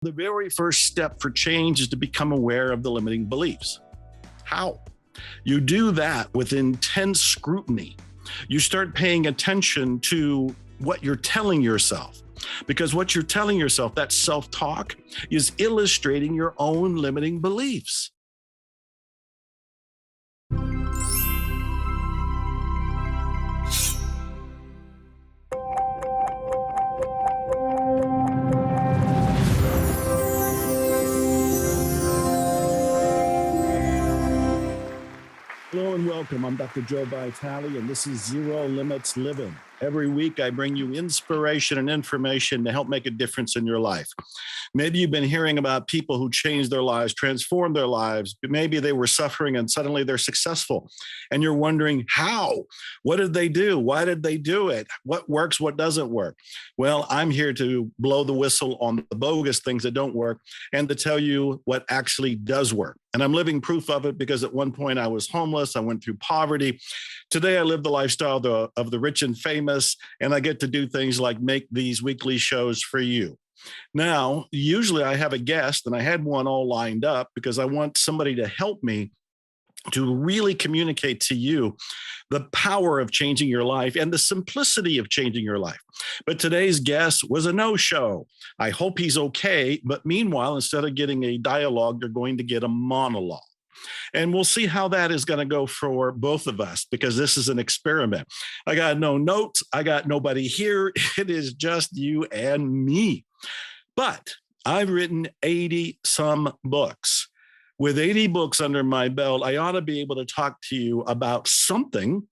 The very first step for change is to become aware of the limiting beliefs. How? You do that with intense scrutiny. You start paying attention to what you're telling yourself, because what you're telling yourself, that self-talk, is illustrating your own limiting beliefs. Hello and welcome. I'm Dr. Joe Vitale, and this is Zero Limits Living. Every week, I bring you inspiration and information to help make a difference in your life. Maybe you've been hearing about people who changed their lives, transformed their lives. Maybe they were suffering and suddenly they're successful. And you're wondering how? What did they do? Why did they do it? What works? What doesn't work? Well, I'm here to blow the whistle on the bogus things that don't work and to tell you what actually does work. And I'm living proof of it because at one point I was homeless. I went through poverty. Today, I live the lifestyle of the rich and famous, and I get to do things like make these weekly shows for you. Now, usually I have a guest, and I had one all lined up because I want somebody to help me to really communicate to you the power of changing your life and the simplicity of changing your life. But today's guest was a no-show. I hope he's okay. But meanwhile, instead of getting a dialogue, you're going to get a monologue. And we'll see how that is going to go for both of us, because this is an experiment. I got no notes. I got nobody here. It is just you and me. But I've written 80 some books. With 80 books under my belt, I ought to be able to talk to you about something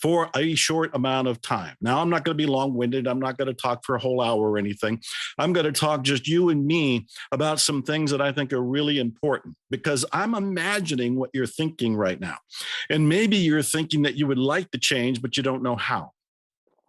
for a short amount of time. Now, I'm not going to be long-winded. I'm not going to talk for a whole hour or anything. I'm going to talk just you and me about some things that I think are really important, because I'm imagining what you're thinking right now. And maybe you're thinking that you would like to change, but you don't know how.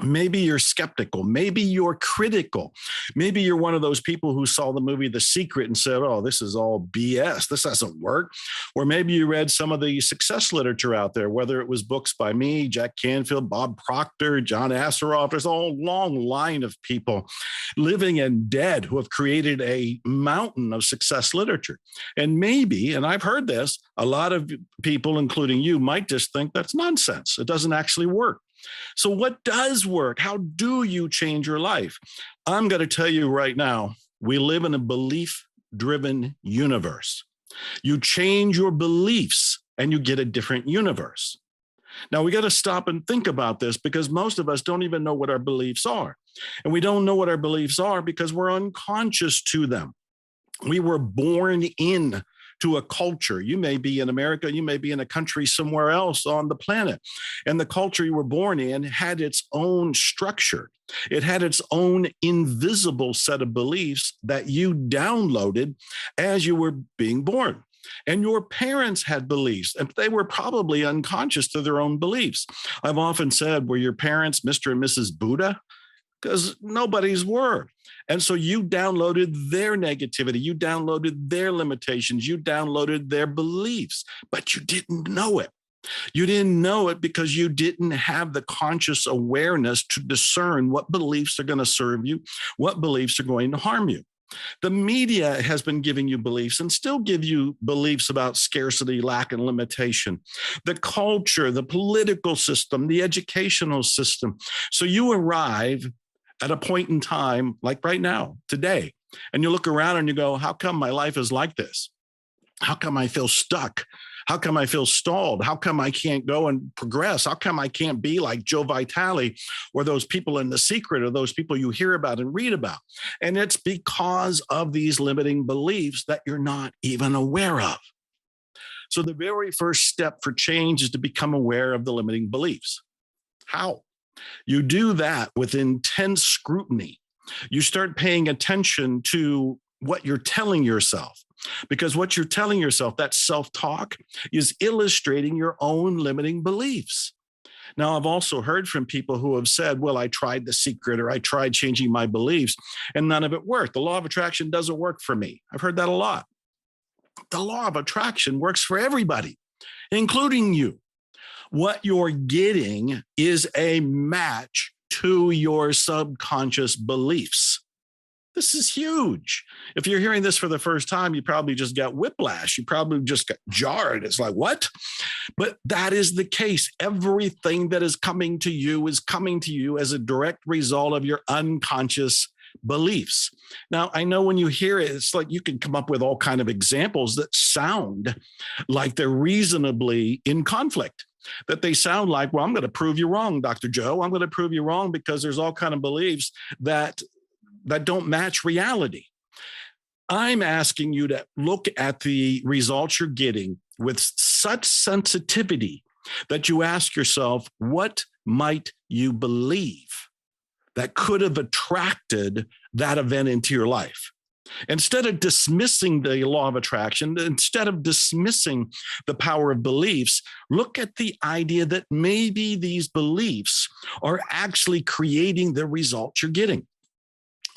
Maybe you're skeptical. Maybe you're critical. Maybe you're one of those people who saw the movie The Secret and said, oh, this is all BS. This doesn't work. Or maybe you read some of the success literature out there, whether it was books by me, Jack Canfield, Bob Proctor, John Assaraf. There's a whole long line of people, living and dead, who have created a mountain of success literature. And maybe, and I've heard this, a lot of people, including you, might just think that's nonsense. It doesn't actually work. So what does work? How do you change your life? I'm going to tell you right now, we live in a belief-driven universe. You change your beliefs and you get a different universe. Now, we got to stop and think about this, because most of us don't even know what our beliefs are. And we don't know what our beliefs are because we're unconscious to them. We were born in to a culture. You may be in America, you may be in a country somewhere else on the planet. And the culture you were born in had its own structure. It had its own invisible set of beliefs that you downloaded as you were being born. And your parents had beliefs, and they were probably unconscious to their own beliefs. I've often said, were your parents Mr. and Mrs. Buddha? Because nobody's were. And so you downloaded their negativity, you downloaded their limitations, you downloaded their beliefs, but you didn't know it. You didn't know it because you didn't have the conscious awareness to discern what beliefs are going to serve you, what beliefs are going to harm you. The media has been giving you beliefs and still give you beliefs about scarcity, lack, and limitation. The culture, the political system, the educational system. So you arrive at a point in time, like right now, today, and you look around and you go, how come my life is like this? How come I feel stuck? How come I feel stalled? How come I can't go and progress? How come I can't be like Joe Vitale or those people in The Secret or those people you hear about and read about? And it's because of these limiting beliefs that you're not even aware of. So the very first step for change is to become aware of the limiting beliefs. How? You do that with intense scrutiny. You start paying attention to what you're telling yourself, because what you're telling yourself, that self-talk, is illustrating your own limiting beliefs. Now, I've also heard from people who have said, well, I tried The Secret or I tried changing my beliefs and none of it worked. The law of attraction doesn't work for me. I've heard that a lot. The law of attraction works for everybody, including you. What you're getting is a match to your subconscious beliefs. This is huge. If you're hearing this for the first time, you probably just got whiplash. You probably just got jarred. It's like, what? But that is the case. Everything that is coming to you as a direct result of your unconscious beliefs. Now, I know when you hear it, it's like you can come up with all kinds of examples that sound like they're reasonably in conflict, that they sound like, well, I'm going to prove you wrong, Dr. Joe. I'm going to prove you wrong because there's all kinds of beliefs that don't match reality. I'm asking you to look at the results you're getting with such sensitivity that you ask yourself, what might you believe that could have attracted that event into your life? Instead of dismissing the law of attraction, instead of dismissing the power of beliefs, look at the idea that maybe these beliefs are actually creating the results you're getting.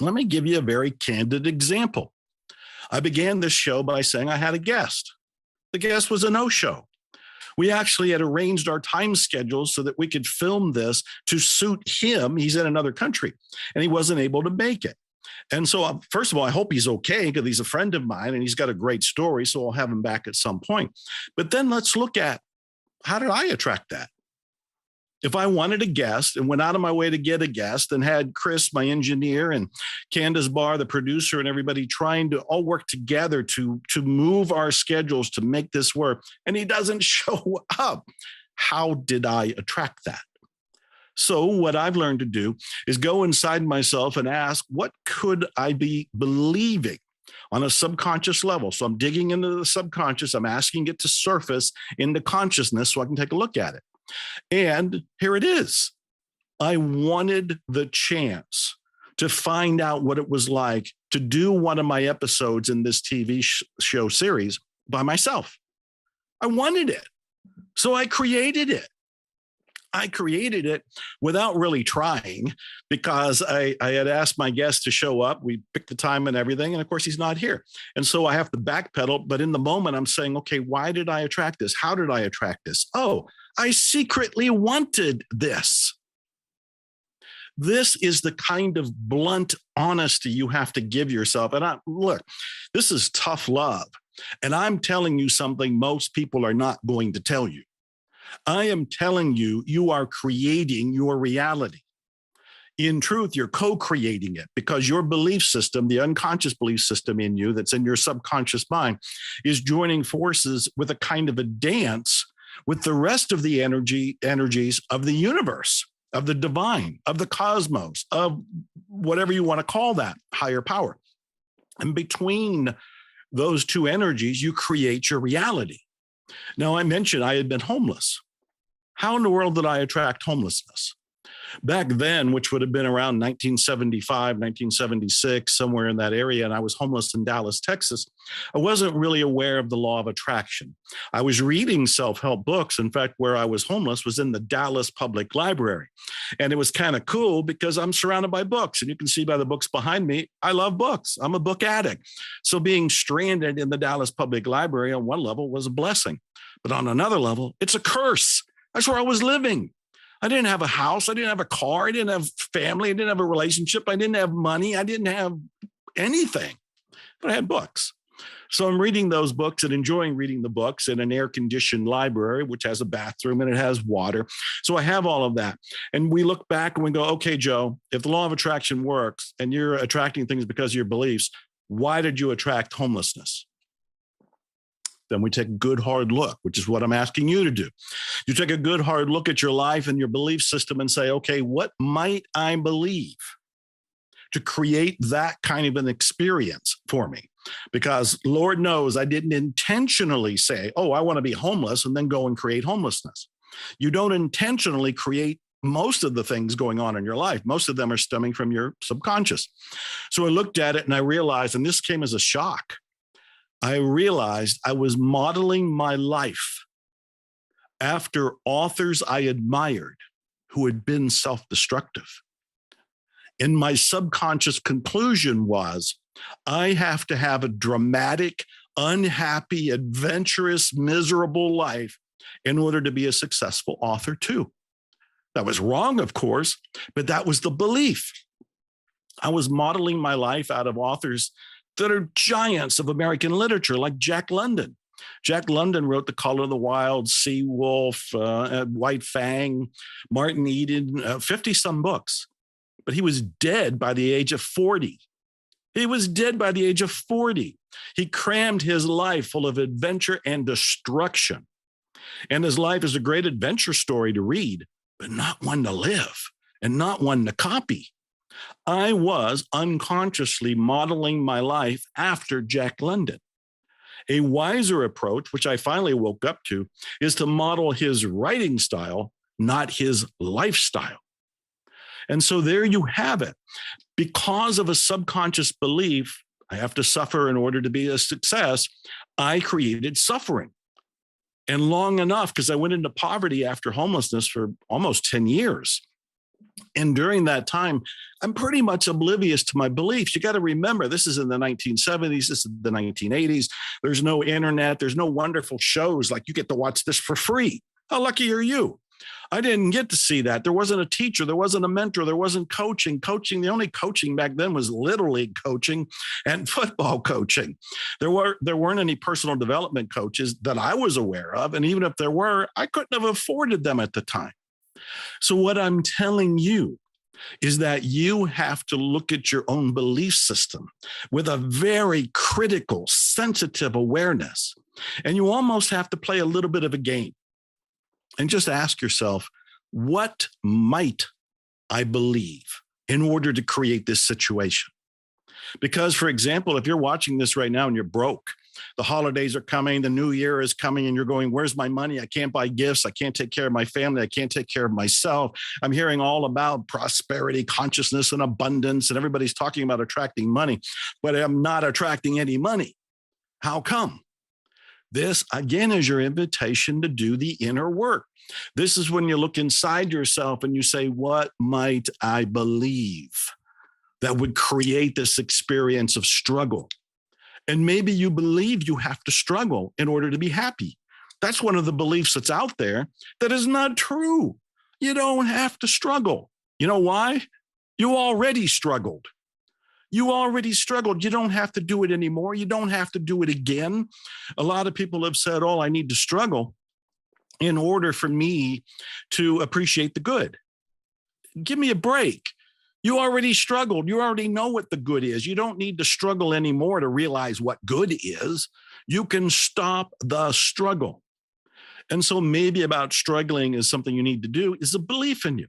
Let me give you a very candid example. I began this show by saying I had a guest. The guest was a no-show. We actually had arranged our time schedules so that we could film this to suit him. He's in another country, and he wasn't able to make it. And so, first of all, I hope he's okay because he's a friend of mine and he's got a great story, so I'll have him back at some point. But then let's look at, how did I attract that? If I wanted a guest and went out of my way to get a guest and had Chris, my engineer, and Candace Barr, the producer, and everybody trying to all work together to move our schedules to make this work, and he doesn't show up, how did I attract that? So what I've learned to do is go inside myself and ask, what could I be believing on a subconscious level? So I'm digging into the subconscious. I'm asking it to surface into consciousness so I can take a look at it. And here it is. I wanted the chance to find out what it was like to do one of my episodes in this TV show series by myself. I wanted it. So I created it. I created it without really trying because I had asked my guest to show up. We picked the time and everything. And of course, he's not here. And so I have to backpedal. But in the moment, I'm saying, okay, why did I attract this? How did I attract this? Oh, I secretly wanted this. This is the kind of blunt honesty you have to give yourself. And look, this is tough love. And I'm telling you something most people are not going to tell you. I am telling you, you are creating your reality. In truth, you're co-creating it because your belief system, the unconscious belief system in you that's in your subconscious mind, is joining forces with a kind of a dance with the rest of the energies of the universe, of the divine, of the cosmos, of whatever you want to call that, higher power. And between those two energies, you create your reality. Now, I mentioned I had been homeless. How in the world did I attract homelessness? Back then, which would have been around 1975, 1976, somewhere in that area, and I was homeless in Dallas, Texas, I wasn't really aware of the law of attraction. I was reading self-help books. In fact, where I was homeless was in the Dallas Public Library. And it was kind of cool because I'm surrounded by books. And you can see by the books behind me, I love books. I'm a book addict. So being stranded in the Dallas Public Library on one level was a blessing. But on another level, it's a curse. That's where I was living. I didn't have a house. I didn't have a car. I didn't have family. I didn't have a relationship. I didn't have money. I didn't have anything, but I had books. So I'm reading those books and enjoying reading the books in an air-conditioned library, which has a bathroom and it has water. So I have all of that. And we look back and we go, okay, Joe, if the law of attraction works and you're attracting things because of your beliefs, why did you attract homelessness? Then we take a good hard look, which is what I'm asking you to do. You take a good hard look at your life and your belief system and say, okay, what might I believe to create that kind of an experience for me? Because Lord knows I didn't intentionally say, oh, I want to be homeless and then go and create homelessness. You don't intentionally create most of the things going on in your life. Most of them are stemming from your subconscious. So I looked at it and I realized, and this came as a shock, I realized I was modeling my life after authors I admired who had been self-destructive. And my subconscious conclusion was, I have to have a dramatic, unhappy, adventurous, miserable life in order to be a successful author too. That was wrong, of course, but that was the belief. I was modeling my life out of authors that are giants of American literature, like Jack London. Jack London wrote The Call of the Wild, Sea Wolf, White Fang, Martin Eden, 50-some books. But he was dead by the age of 40. He was dead by the age of 40. He crammed his life full of adventure and destruction. And his life is a great adventure story to read, but not one to live and not one to copy. I was unconsciously modeling my life after Jack London. A wiser approach, which I finally woke up to, is to model his writing style, not his lifestyle. And so there you have it. Because of a subconscious belief, I have to suffer in order to be a success, I created suffering. And long enough, because I went into poverty after homelessness for almost 10 years. And during that time, I'm pretty much oblivious to my beliefs. You got to remember, this is in the 1970s, this is the 1980s. There's no internet. There's no wonderful shows like you get to watch this for free. How lucky are you? I didn't get to see that. There wasn't a teacher. There wasn't a mentor. There wasn't coaching. The only coaching back then was Little League coaching and football coaching. There weren't any personal development coaches that I was aware of. And even if there were, I couldn't have afforded them at the time. So what I'm telling you is that you have to look at your own belief system with a very critical, sensitive awareness. And you almost have to play a little bit of a game. And just ask yourself, what might I believe in order to create this situation? Because, for example, if you're watching this right now and you're broke, the holidays are coming, the new year is coming, and you're going, where's my money? I can't buy gifts. I can't take care of my family. I can't take care of myself. I'm hearing all about prosperity, consciousness, and abundance, and everybody's talking about attracting money, but I'm not attracting any money. How come? This, again, is your invitation to do the inner work. This is when you look inside yourself and you say, what might I believe that would create this experience of struggle? And maybe you believe you have to struggle in order to be happy. That's one of the beliefs that's out there that is not true. You don't have to struggle. You know why? You already struggled. You already struggled. You don't have to do it anymore. You don't have to do it again. A lot of people have said, oh, I need to struggle in order for me to appreciate the good. Give me a break. You already struggled. You already know what the good is. You don't need to struggle anymore to realize what good is. You can stop the struggle. And so maybe about struggling is something you need to do is a belief in you.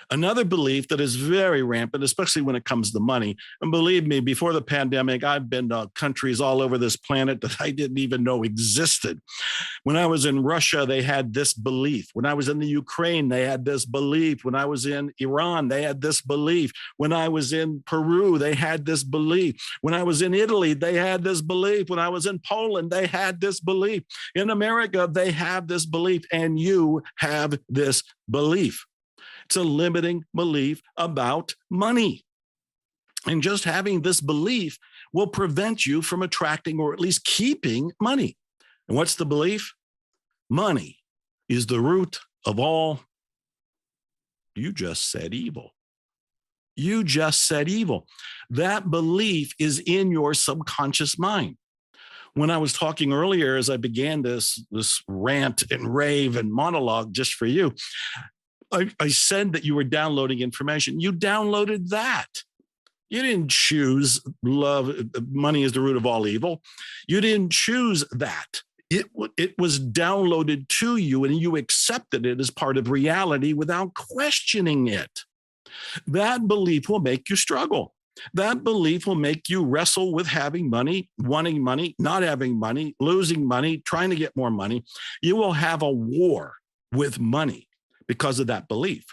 Another belief that is very rampant, especially when it comes to money. And believe me, before the pandemic, I've been to countries all over this planet that I didn't even know existed. When I was in Russia, they had this belief. When I was in the Ukraine, they had this belief. When I was in Iran, they had this belief. When I was in Peru, they had this belief. When I was in Italy, they had this belief. When I was in Poland, they had this belief. In America, they have this belief, and you have this belief. It's a limiting belief about money. And just having this belief will prevent you from attracting or at least keeping money. And what's the belief? Money is the root of all. You just said evil. You just said evil. That belief is in your subconscious mind. When I was talking earlier, as I began this rant and rave and monologue just for you, I said that you were downloading information. You downloaded that. You didn't choose love. Money is the root of all evil. You didn't choose that. It was downloaded to you, and you accepted it as part of reality without questioning it. That belief will make you struggle. That belief will make you wrestle with having money, wanting money, not having money, losing money, trying to get more money. You will have a war with money because of that belief.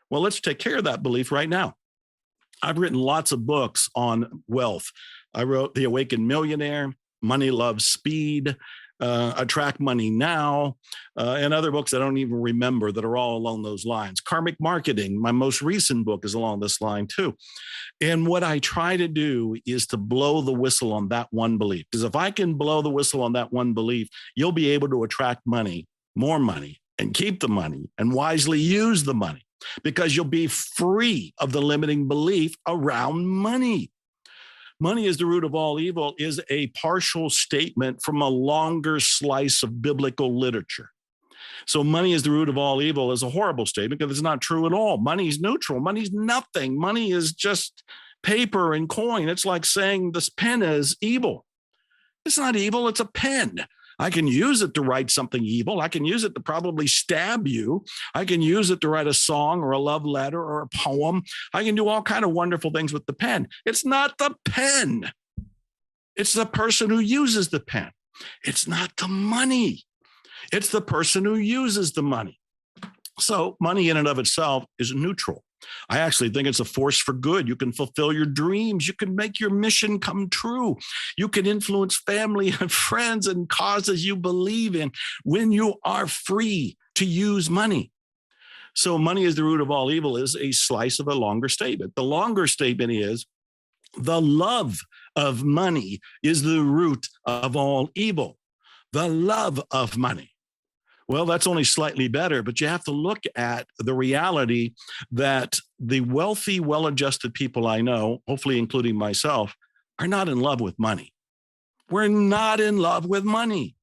Well, let's take care of that belief right now. I've written lots of books on wealth. I wrote The Awakened Millionaire, Money Loves Speed, Attract Money Now, and other books I don't even remember that are all along those lines. Karmic Marketing, my most recent book, is along this line too. And what I try to do is to blow the whistle on that one belief. Because if I can blow the whistle on that one belief, you'll be able to attract money, more money, and keep the money and wisely use the money. because you'll be free of the limiting belief around money. Money is the root of all evil is a partial statement from a longer slice of biblical literature. So money is the root of all evil is a horrible statement because it's not true at all. Money is neutral. Money's nothing. Money is just paper and coin. It's like saying this pen is evil. It's not evil. It's a pen. I can use it to write something evil. I can use it to probably stab you. I can use it to write a song or a love letter or a poem. I can do all kinds of wonderful things with the pen. It's not the pen. It's the person who uses the pen. It's not the money. It's the person who uses the money. So money in and of itself is neutral. I actually think it's a force for good. You can fulfill your dreams. You can make your mission come true. You can influence family and friends and causes you believe in when you are free to use money. So money is the root of all evil is a slice of a longer statement. The longer statement is the love of money is the root of all evil. The love of money. Well, that's only slightly better, but you have to look at the reality that the wealthy, well-adjusted people I know, hopefully including myself, are not in love with money. We're not in love with money.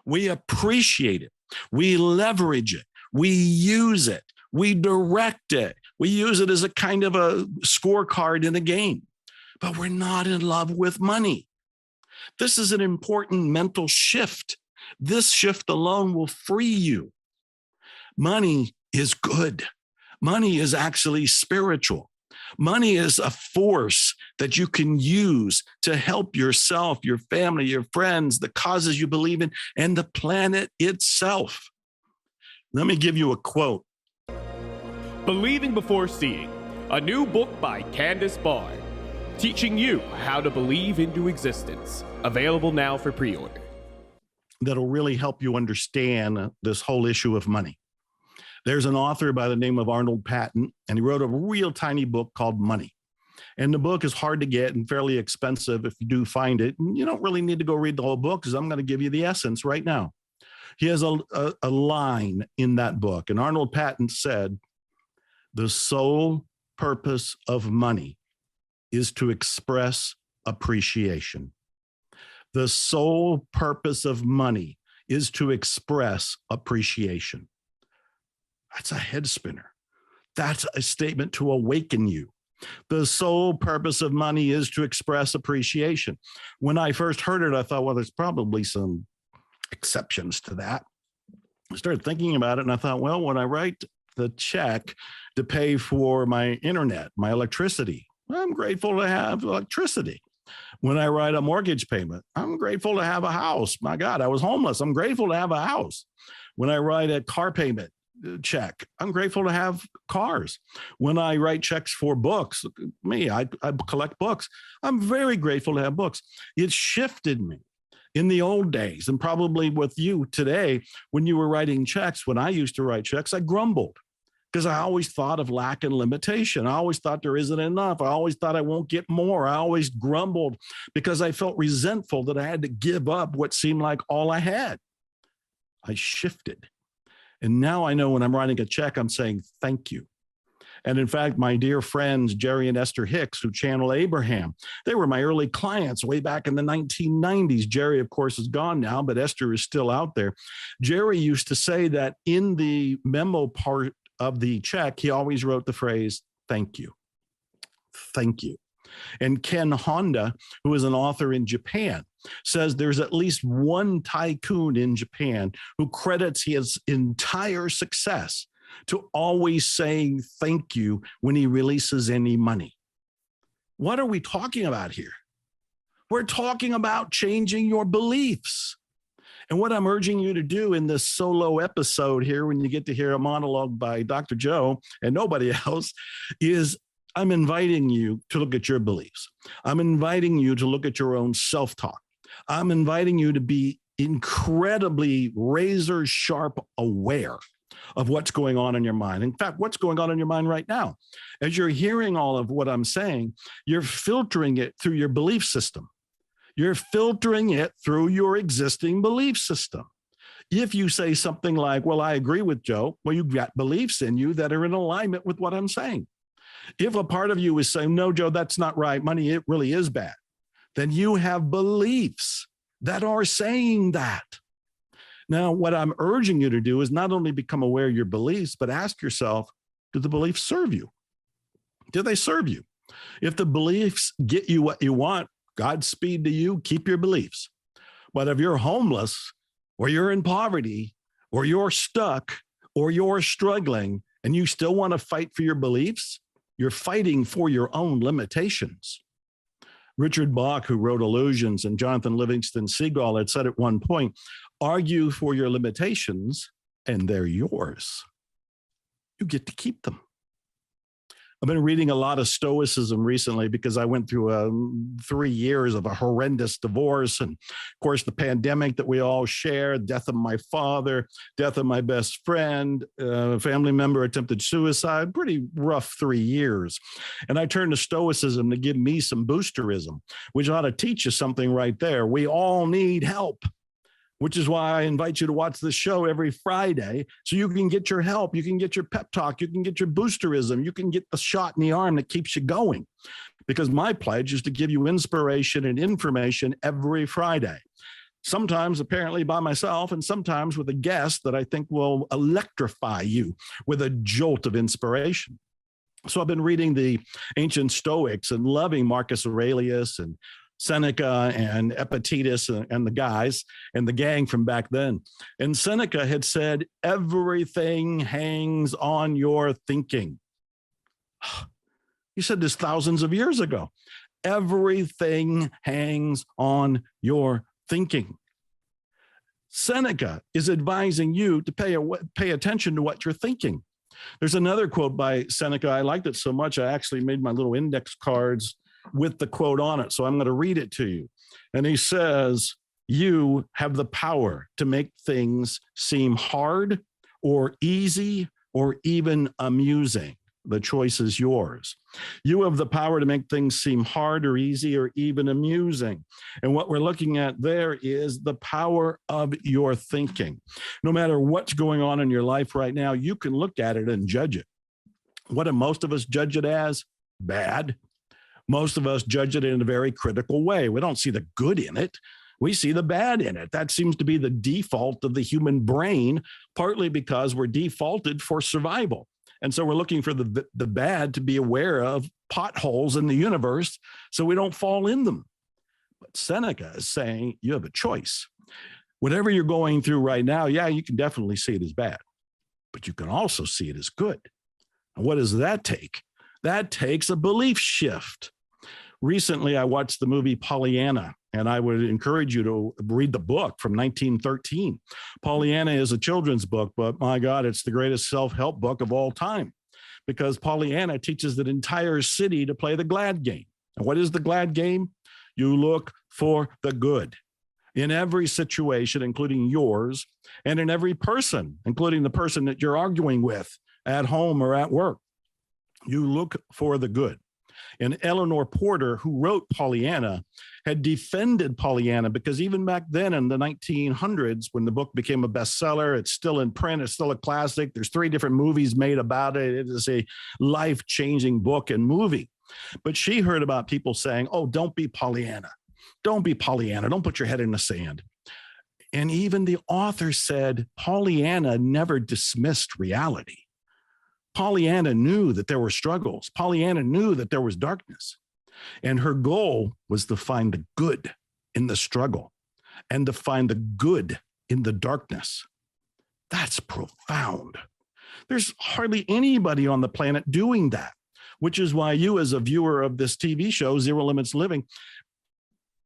We appreciate it. We leverage it. We use it. We direct it. We use it as a kind of a scorecard in a game, but we're not in love with money. This is an important mental shift. This shift alone will free you. Money is good. Money is actually spiritual. Money is a force that you can use to help yourself, your family, your friends, the causes you believe in, and the planet itself. Let me give you a quote. Believing Before Seeing, a new book by Candace Barr, teaching you how to believe into existence. Available now for pre-order. That'll really help you understand this whole issue of money. There's an author by the name of Arnold M, and he wrote a real tiny book called Money. And the book is hard to get and fairly expensive if you do find it. And you don't really need to go read the whole book because I'm going to give you the essence right now. He has a line in that book, and Arnold M said, the sole purpose of money is to express appreciation. The sole purpose of money is to express appreciation. That's a head spinner. That's a statement to awaken you. The sole purpose of money is to express appreciation. When I first heard it, I thought, well, there's probably some exceptions to that. I started thinking about it and I thought, well, when I write the check to pay for my internet, my electricity, I'm grateful to have electricity. When I write a mortgage payment, I'm grateful to have a house. My God, I was homeless. I'm grateful to have a house. When I write a car payment check, I'm grateful to have cars. When I write checks for books, I collect books. I'm very grateful to have books. It shifted me. In the old days, and probably with you today, when you were writing checks, when I used to write checks, I grumbled. Because I always thought of lack and limitation. I always thought there isn't enough. I always thought I won't get more. I always grumbled because I felt resentful that I had to give up what seemed like all I had. I shifted. And now I know when I'm writing a check, I'm saying, thank you. And in fact, my dear friends, Jerry and Esther Hicks, who channel Abraham, they were my early clients way back in the 1990s. Jerry, of course, is gone now, but Esther is still out there. Jerry used to say that in the memo part of the check, he always wrote the phrase, thank you. Thank you. And Ken Honda, who is an author in Japan, says there's at least one tycoon in Japan who credits his entire success to always saying thank you when he releases any money. What are we talking about here? We're talking about changing your beliefs. And what I'm urging you to do in this solo episode here, when you get to hear a monologue by Dr. Joe and nobody else, is I'm inviting you to look at your beliefs. I'm inviting you to look at your own self-talk. I'm inviting you to be incredibly razor sharp aware of what's going on in your mind. In fact, what's going on in your mind right now? As you're hearing all of what I'm saying, you're filtering it through your belief system. You're filtering it through your existing belief system. If you say something like, well, I agree with Joe, well, you've got beliefs in you that are in alignment with what I'm saying. If a part of you is saying, no, Joe, that's not right, money, it really is bad, then you have beliefs that are saying that. Now, what I'm urging you to do is not only become aware of your beliefs, but ask yourself, do the beliefs serve you? Do they serve you? If the beliefs get you what you want, Godspeed to you, keep your beliefs. But if you're homeless, or you're in poverty, or you're stuck, or you're struggling, and you still want to fight for your beliefs, you're fighting for your own limitations. Richard Bach, who wrote Illusions, and Jonathan Livingston Seagull had said at one point, argue for your limitations, and they're yours. You get to keep them. I've been reading a lot of Stoicism recently because I went through 3 years of a horrendous divorce. And of course, the pandemic that we all share, death of my father, death of my best friend, family member attempted suicide, pretty rough 3 years. And I turned to Stoicism to give me some boosterism, which ought to teach you something right there. We all need help, which is why I invite you to watch this show every Friday so you can get your help, you can get your pep talk, you can get your boosterism, you can get the shot in the arm that keeps you going. Because my pledge is to give you inspiration and information every Friday. Sometimes apparently by myself, and sometimes with a guest that I think will electrify you with a jolt of inspiration. So I've been reading the ancient Stoics and loving Marcus Aurelius and Seneca and Epictetus and the guys and the gang from back then. And Seneca had said, everything hangs on your thinking. He said this thousands of years ago. Everything hangs on your thinking. Seneca is advising you to pay attention to what you're thinking. There's another quote by Seneca. I liked it so much, I actually made my little index cards with the quote on it. So I'm going to read it to you. And he says, you have the power to make things seem hard or easy or even amusing. The choice is yours. You have the power to make things seem hard or easy or even amusing. And what we're looking at there is the power of your thinking. No matter what's going on in your life right now, you can look at it and judge it. What do most of us judge it as? Bad. Most of us judge it in a very critical way. We don't see the good in it. We see the bad in it. That seems to be the default of the human brain, partly because we're defaulted for survival. And so we're looking for the bad to be aware of potholes in the universe so we don't fall in them. But Seneca is saying you have a choice. Whatever you're going through right now, yeah, you can definitely see it as bad, but you can also see it as good. And what does that take? That takes a belief shift. Recently, I watched the movie Pollyanna, and I would encourage you to read the book from 1913. Pollyanna is a children's book, but my God, it's the greatest self-help book of all time, because Pollyanna teaches the entire city to play the glad game. And what is the glad game? You look for the good in every situation, including yours, and in every person, including the person that you're arguing with at home or at work. You look for the good. And Eleanor Porter, who wrote Pollyanna, had defended Pollyanna because even back then in the 1900s, when the book became a bestseller, it's still in print, it's still a classic. There's 3 different movies made about it. It is a life-changing book and movie. But she heard about people saying, oh, don't be Pollyanna. Don't be Pollyanna. Don't put your head in the sand. And even the author said Pollyanna never dismissed reality. Pollyanna knew that there were struggles. Pollyanna knew that there was darkness. And her goal was to find the good in the struggle and to find the good in the darkness. That's profound. There's hardly anybody on the planet doing that, which is why you, as a viewer of this TV show, Zero Limits Living,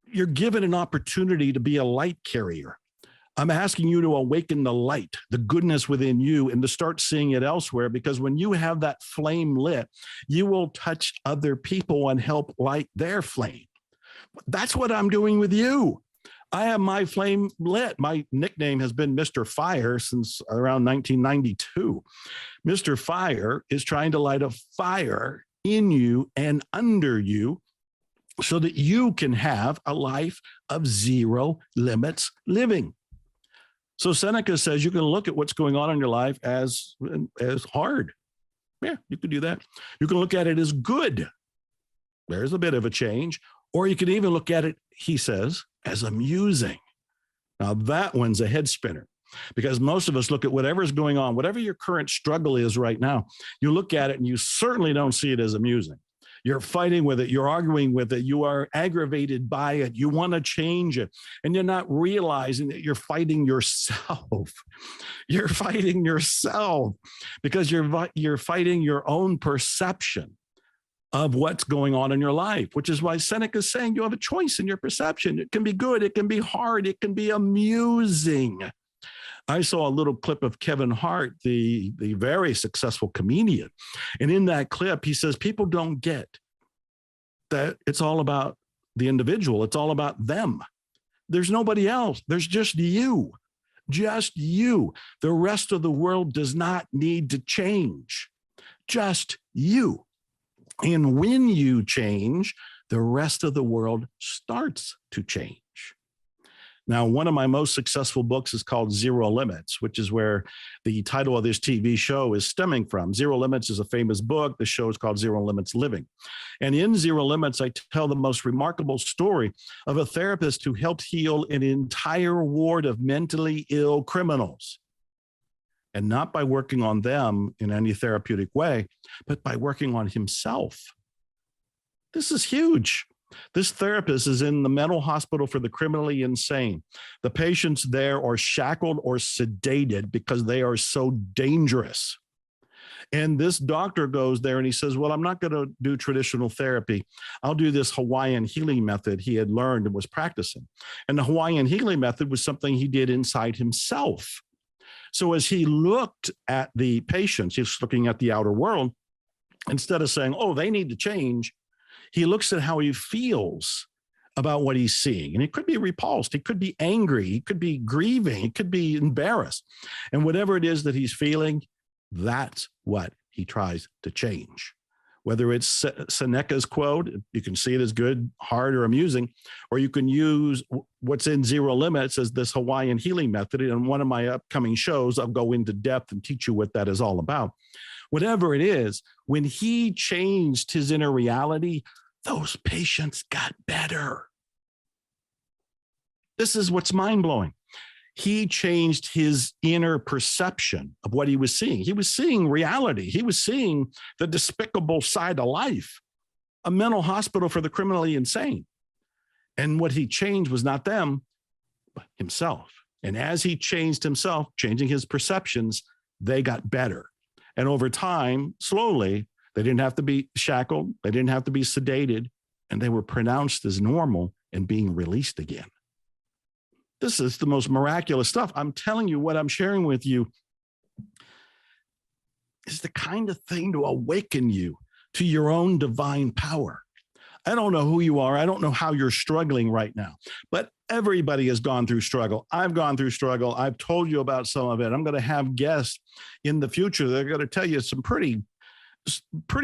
you're given an opportunity to be a light carrier. I'm asking you to awaken the light, the goodness within you, and to start seeing it elsewhere, because when you have that flame lit, you will touch other people and help light their flame. That's what I'm doing with you. I have my flame lit. My nickname has been Mr. Fire since around 1992. Mr. Fire is trying to light a fire in you and under you so that you can have a life of zero limits living. So Seneca says you can look at what's going on in your life as hard. Yeah, you can do that. You can look at it as good. There's a bit of a change. Or you can even look at it, he says, as amusing. Now that one's a head spinner, because most of us look at whatever's going on, whatever your current struggle is right now, you look at it and you certainly don't see it as amusing. You're fighting with it. You're arguing with it. You are aggravated by it. You want to change it. And you're not realizing that you're fighting yourself. You're fighting yourself because you're fighting your own perception of what's going on in your life, which is why Seneca is saying you have a choice in your perception. It can be good. It can be hard. It can be amusing. I saw a little clip of Kevin Hart, the very successful comedian. And in that clip, he says, people don't get that it's all about the individual. It's all about them. There's nobody else. There's just you. Just you. The rest of the world does not need to change. Just you. And when you change, the rest of the world starts to change. Now, one of my most successful books is called Zero Limits, which is where the title of this TV show is stemming from. Zero Limits is a famous book. The show is called Zero Limits Living. And in Zero Limits, I tell the most remarkable story of a therapist who helped heal an entire ward of mentally ill criminals. And not by working on them in any therapeutic way, but by working on himself. This is huge. This therapist is in the mental hospital for the criminally insane. The patients there are shackled or sedated because they are so dangerous. And this doctor goes there and he says, well, I'm not going to do traditional therapy. I'll do this Hawaiian healing method he had learned and was practicing. And the Hawaiian healing method was something he did inside himself. So as he looked at the patients, he's looking at the outer world, instead of saying, oh, they need to change, he looks at how he feels about what he's seeing. And he could be repulsed. He could be angry. He could be grieving. He could be embarrassed. And whatever it is that he's feeling, that's what he tries to change. Whether it's Seneca's quote, you can see it as good, hard, or amusing, or you can use what's in Zero Limits as this Hawaiian healing method. And in one of my upcoming shows, I'll go into depth and teach you what that is all about. Whatever it is, when he changed his inner reality, those patients got better. This is what's mind-blowing. He changed his inner perception of what he was seeing. He was seeing reality. He was seeing the despicable side of life, a mental hospital for the criminally insane. And what he changed was not them, but himself. And as he changed himself, changing his perceptions, they got better. And over time, slowly, they didn't have to be shackled. They didn't have to be sedated. And they were pronounced as normal and being released again. This is the most miraculous stuff. I'm telling you, what I'm sharing with you is the kind of thing to awaken you to your own divine power. I don't know who you are. I don't know how you're struggling right now, but everybody has gone through struggle. I've gone through struggle. I've told you about some of it. I'm going to have guests in the future. They're going to tell you some pretty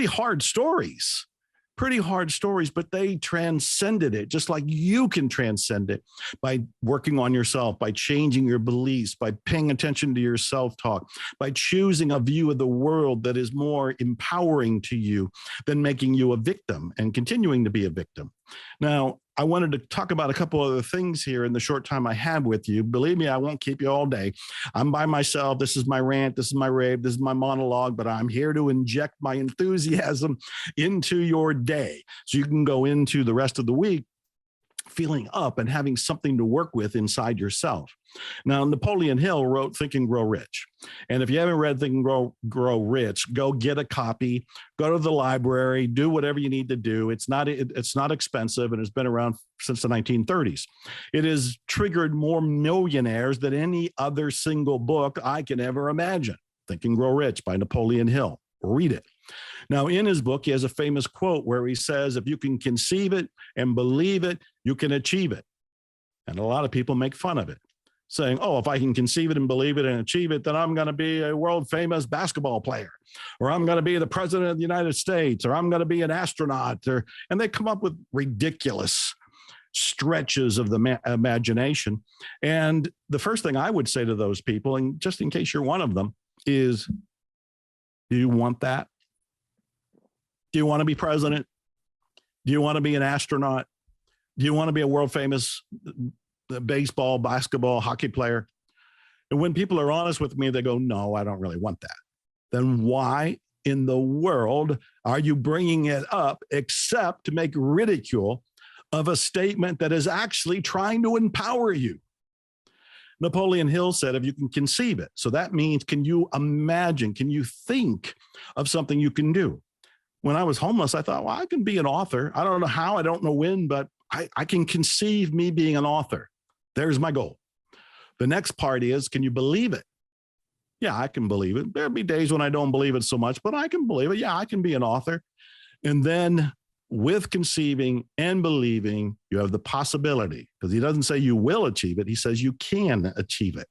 hard stories. Pretty hard stories, but they transcended it, just like you can transcend it by working on yourself, by changing your beliefs, by paying attention to your self-talk, by choosing a view of the world that is more empowering to you than making you a victim and continuing to be a victim. Now, I wanted to talk about a couple other things here in the short time I have with you. Believe me, I won't keep you all day. I'm by myself. This is my rant. This is my rave. This is my monologue, but I'm here to inject my enthusiasm into your day so you can go into the rest of the week feeling up and having something to work with inside yourself. Now, Napoleon Hill wrote Think and Grow Rich. And if you haven't read Think and Grow Rich, go get a copy, go to the library, do whatever you need to do. It's not expensive, and it's been around since the 1930s. It has triggered more millionaires than any other single book I can ever imagine. Think and Grow Rich by Napoleon Hill. Read it. Now, in his book, he has a famous quote where he says, if you can conceive it and believe it, you can achieve it. And a lot of people make fun of it, saying, oh, if I can conceive it and believe it and achieve it, then I'm going to be a world famous basketball player, or I'm going to be the president of the United States, or I'm going to be an astronaut, and they come up with ridiculous stretches of the imagination. And the first thing I would say to those people, and just in case you're one of them, is, do you want that? Do you want to be president? Do you want to be an astronaut? Do you want to be a world famous baseball, basketball, hockey player? And when people are honest with me, they go, no, I don't really want that. Then why in the world are you bringing it up except to make ridicule of a statement that is actually trying to empower you? Napoleon Hill said, if you can conceive it. So that means, can you imagine, can you think of something you can do? When I was homeless, I thought, well, I can be an author. I don't know how, I don't know when, but I can conceive me being an author. There's my goal. The next part is, can you believe it? Yeah, I can believe it. There'll be days when I don't believe it so much, but I can believe it. Yeah, I can be an author. And then with conceiving and believing, you have the possibility, because he doesn't say you will achieve it. He says you can achieve it.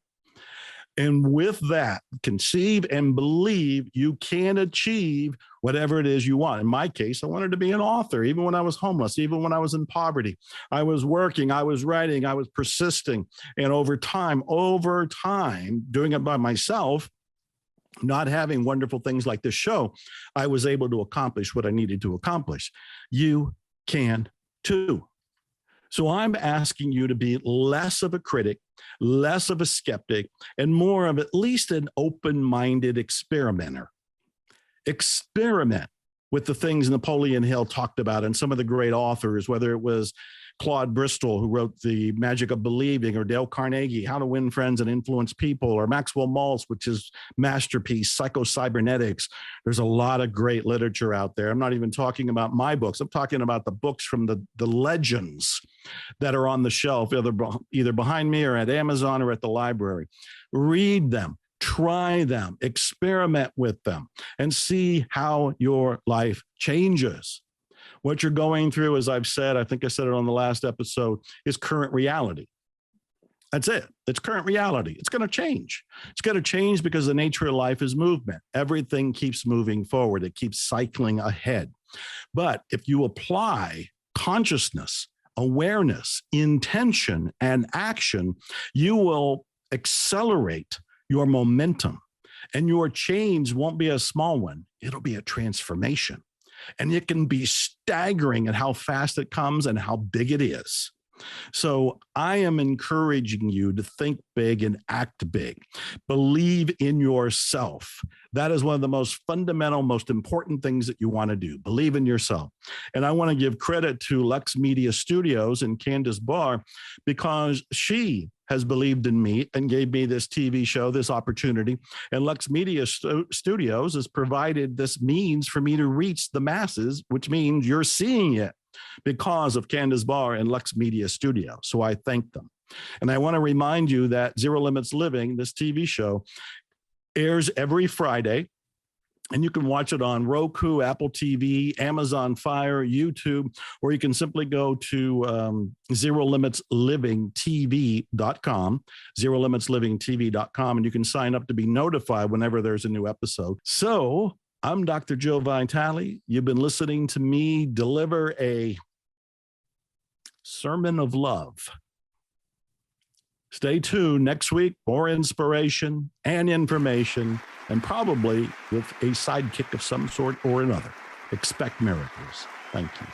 And with that, conceive and believe, you can achieve whatever it is you want. In my case, I wanted to be an author, even when I was homeless, even when I was in poverty. I was working, I was writing, I was persisting. And over time, doing it by myself, not having wonderful things like this show, I was able to accomplish what I needed to accomplish. You can too. So I'm asking you to be less of a critic, less of a skeptic, and more of at least an open-minded experimenter. Experiment with the things Napoleon Hill talked about and some of the great authors, whether it was Claude Bristol, who wrote The Magic of Believing, or Dale Carnegie, How to Win Friends and Influence People, or Maxwell Maltz, which is masterpiece, Psycho-Cybernetics. There's a lot of great literature out there. I'm not even talking about my books. I'm talking about the books from the legends that are on the shelf, either behind me or at Amazon or at the library. Read them. Try them, experiment with them, and see how your life changes. What you're going through, as I've said, I think I said it on the last episode, is current reality. That's it. It's current reality. It's going to change. It's going to change because the nature of life is movement. Everything keeps moving forward. It keeps cycling ahead. But if you apply consciousness, awareness, intention, and action, you will accelerate your momentum, and your change won't be a small one. It'll be a transformation, and it can be staggering at how fast it comes and how big it is. So I am encouraging you to think big and act big. Believe in yourself. That is one of the most fundamental, most important things that you want to do. Believe in yourself. And I want to give credit to Lux Media Studios and Candace Barr, because she has believed in me and gave me this TV show, this opportunity. And Lux Media Studios has provided this means for me to reach the masses, which means you're seeing it because of Candace Barr and Lux Media Studios. So I thank them. And I want to remind you that Zero Limits Living, this TV show, airs every Friday. And you can watch it on Roku, Apple TV, Amazon Fire, YouTube, or you can simply go to ZeroLimitsLivingTV.com, ZeroLimitsLivingTV.com, and you can sign up to be notified whenever there's a new episode. So I'm Dr. Joe Vitale. You've been listening to me deliver a sermon of love. Stay tuned next week, more inspiration and information, and probably with a sidekick of some sort or another. Expect miracles. Thank you.